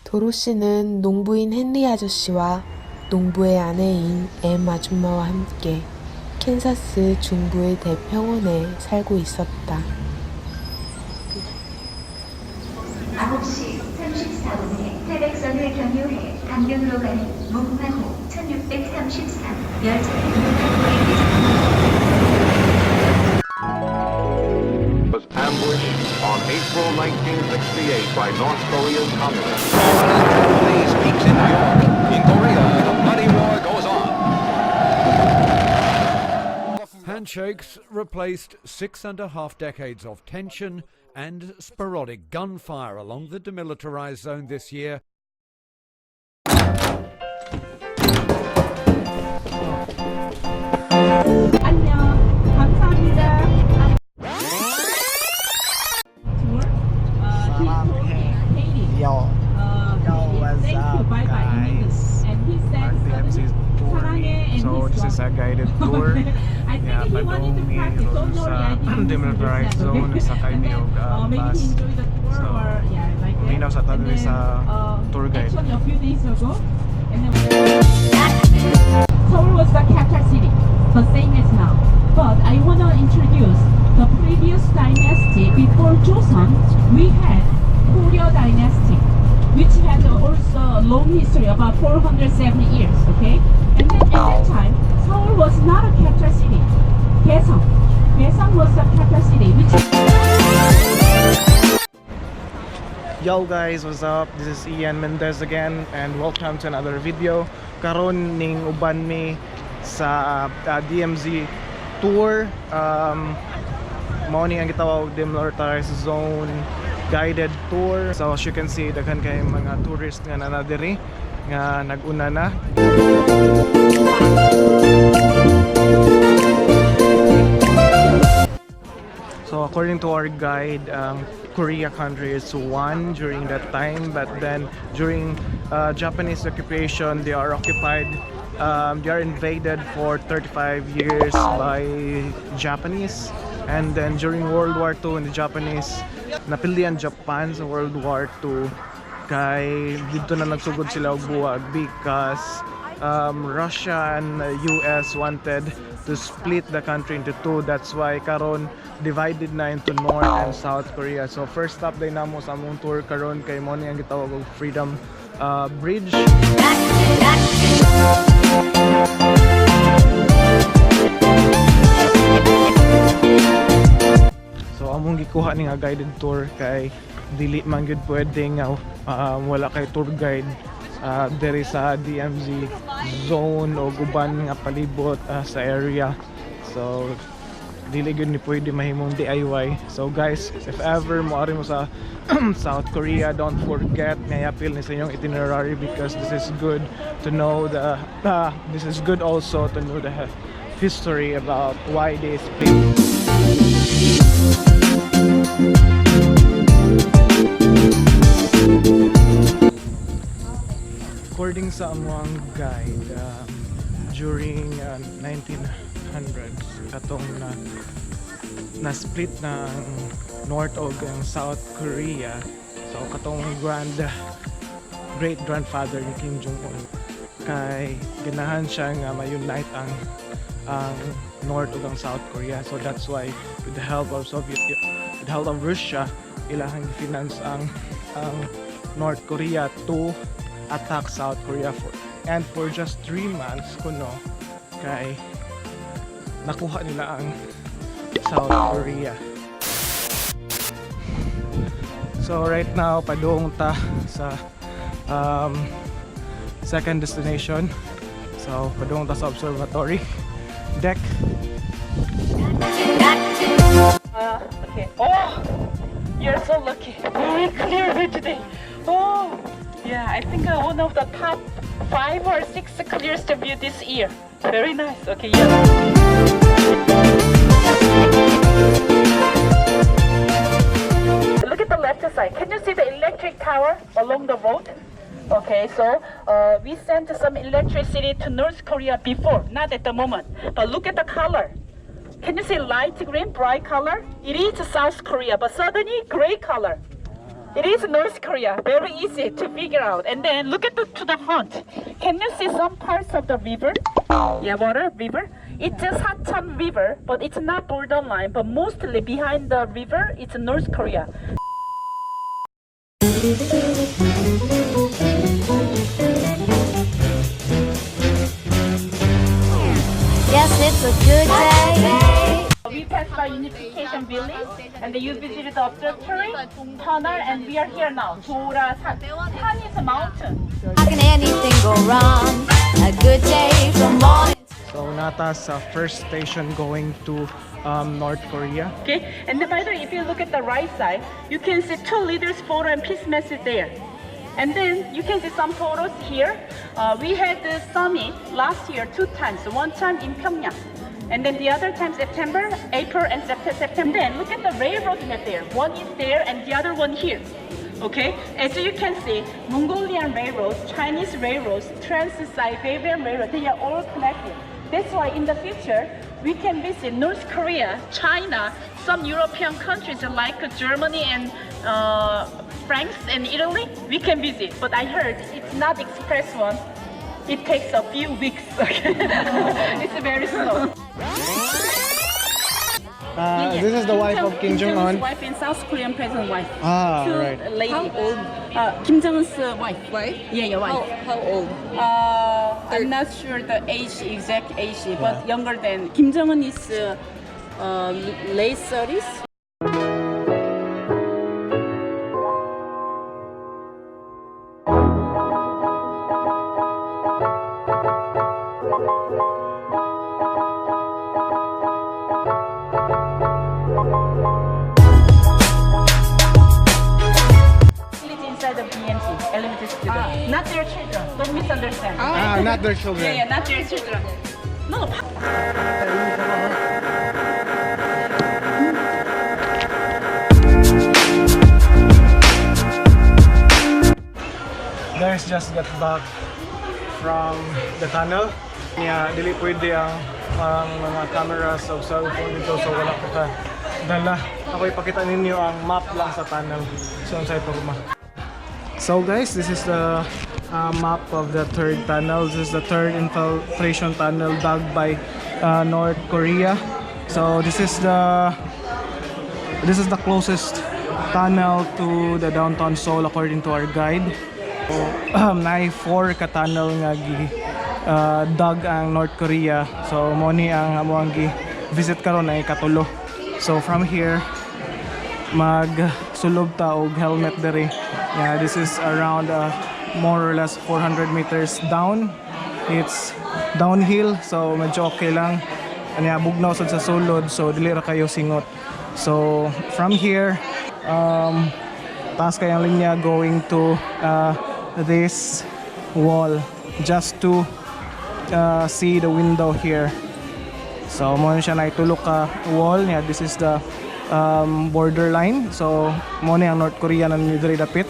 도로시는 농부인 헨리 아저씨와 농부의 아내인 엠 아줌마와 함께 캔사스 중부의 대평원에 살고 있었다. 9시 34분에 태백선을 경유해 강변으로 가는 문화호 1633 열차를 was ambushed on April 1968 by North Korean communists. Blaze peaks in New York. In Korea, the bloody war goes on. Handshakes replaced 6.5 decades of tension and sporadic gunfire along the Demilitarized Zone this year. Yo, what's up guys? Our DMZ tour. So this is a guided tour. Yeah, padung mi ron sa Demilitarized Zone sa kami og bus. So, minaw sa tabi sa tour guide. Seoul was the capital city, the same as now. But I want to introduce the previous dynasty. Before Joseon, we had Korea dynasty, which had also a long history, about 470 years, okay? And then at that time, Seoul was not a capital city. Daesan was the capital city, which... Yo guys, what's up? This is Eiyan Mendez again and welcome to another video. Karon ning uban mi sa DMZ tour. Mao ni ang gitawag Demilitarized Zone guided tour. So as you can see, daghan kay mga tourists nga nana diri nga naguna na. So according to our guide, Korea country is one during that time, but then during Japanese occupation, they are occupied, they are invaded for 35 years by Japanese, and then during World War II, in the Japanese napildihan Japan sa World War II, kay dito na nagsugod sila og buwag because Russia and US wanted to split the country into two. That's why karon divided na into North and South Korea. So first stop day namo sa among tour karon kay mo ni ang gitawag og Freedom Bridge. So among gikuha ni nga guided tour kay dili man gyud pwede nga wala kay tour guide diri sa DMZ zone o guban nga palibot sa area. So dili gyud ni pwede mahimong DIY. So guys, if ever moari mo sa South Korea, don't forget nga i-appeal ni sa inyong itinerary because this is good to know this is good also to know the history about why they split. According sa among guide, during 1900s katong na split ng North o ang South Korea. So katong great grandfather ni Kim Jong-un kay ganahan siya nga ma-unite ang North ug ang South Korea. So that's why with the help of Russia, ilahang finance ang North Korea to attack South Korea for just 3 months kuno kay nakuha nila ang South Korea. So right now padung ta sa second destination. So padung ta sa Observatory deck. Okay. Oh, you're so lucky. Very clear view today. Oh, yeah. I think one of the top 5 or 6 clearest view this year. Very nice. Okay, yeah. Look at the left side. Can you see the electric tower along the road? Okay, so we sent some electricity to North Korea before, not at the moment. But look at the color. Can you see light green, bright color? It is South Korea, but suddenly gray color. It is North Korea. Very easy to figure out. And then look at to the front. Can you see some parts of the river? Yeah, water, river. It's a Sacheon River, but it's not borderline. But mostly behind the river, it's North Korea. Yes, it's a good day. We passed by Unification Village, and then you visited the Observatory, tunnel, and we are here now. Jorasan. San is a mountain. How can anything go wrong? A good day from morning. So nata sa first station going to North Korea. Okay, and then by the way, if you look at the right side, you can see 2 leaders photo and peace message there. And then you can see some photos here. We had the summit last year 2 times, one time in Pyongyang. And then the other time September, April, and September. Then look at the railroad map there. One is there and the other one here. Okay, as you can see, Mongolian railroads, Chinese railroads, Trans-Siberian railroad, they are all connected. That's why in the future, we can visit North Korea, China, some European countries like Germany and France and Italy, we can visit. But I heard it's not express one. It takes a few weeks. Okay? It's very slow. This is the wife of Kim Jong-un. Wife and South Korean president wife. Ah, Two right. lady. How old? Kim Jong-un's wife. Wife? Yeah, wife. How old? I'm not sure the age, exact age, but younger than Kim Jong-un is late 30s. Inside of DMZ, elementary student. Not their children. Don't misunderstand. Not their children. Yeah, not their children. No. Guys just got back from the tunnel. Yeah, dili pwede ang mga cameras o cellphone dito, so wala ko ka dala. Ako ipakita ninyo ang map lang sa tunnel. So sa ito kuma. So guys, this is the map of the third tunnel. This is the third infiltration tunnel dug by North Korea. So this is the closest tunnel to the downtown Seoul according to our guide. So, na 4 ka tunnel nga dug ang North Korea. So mo ni ang amuang visit karon ay katulo. So from here magsulog ta og helmet dere. Yeah, this is around more or less 400 meters down. It's downhill, so medyo okay lang. Anya bugnaw sad sa sulod, so dili ra kayo singot. So from here, taas kayang linya going to this wall just to see the window here. So mo siya na itulok ka wall niya. This is the borderline. So mo ni ang North Korea na diri dapit.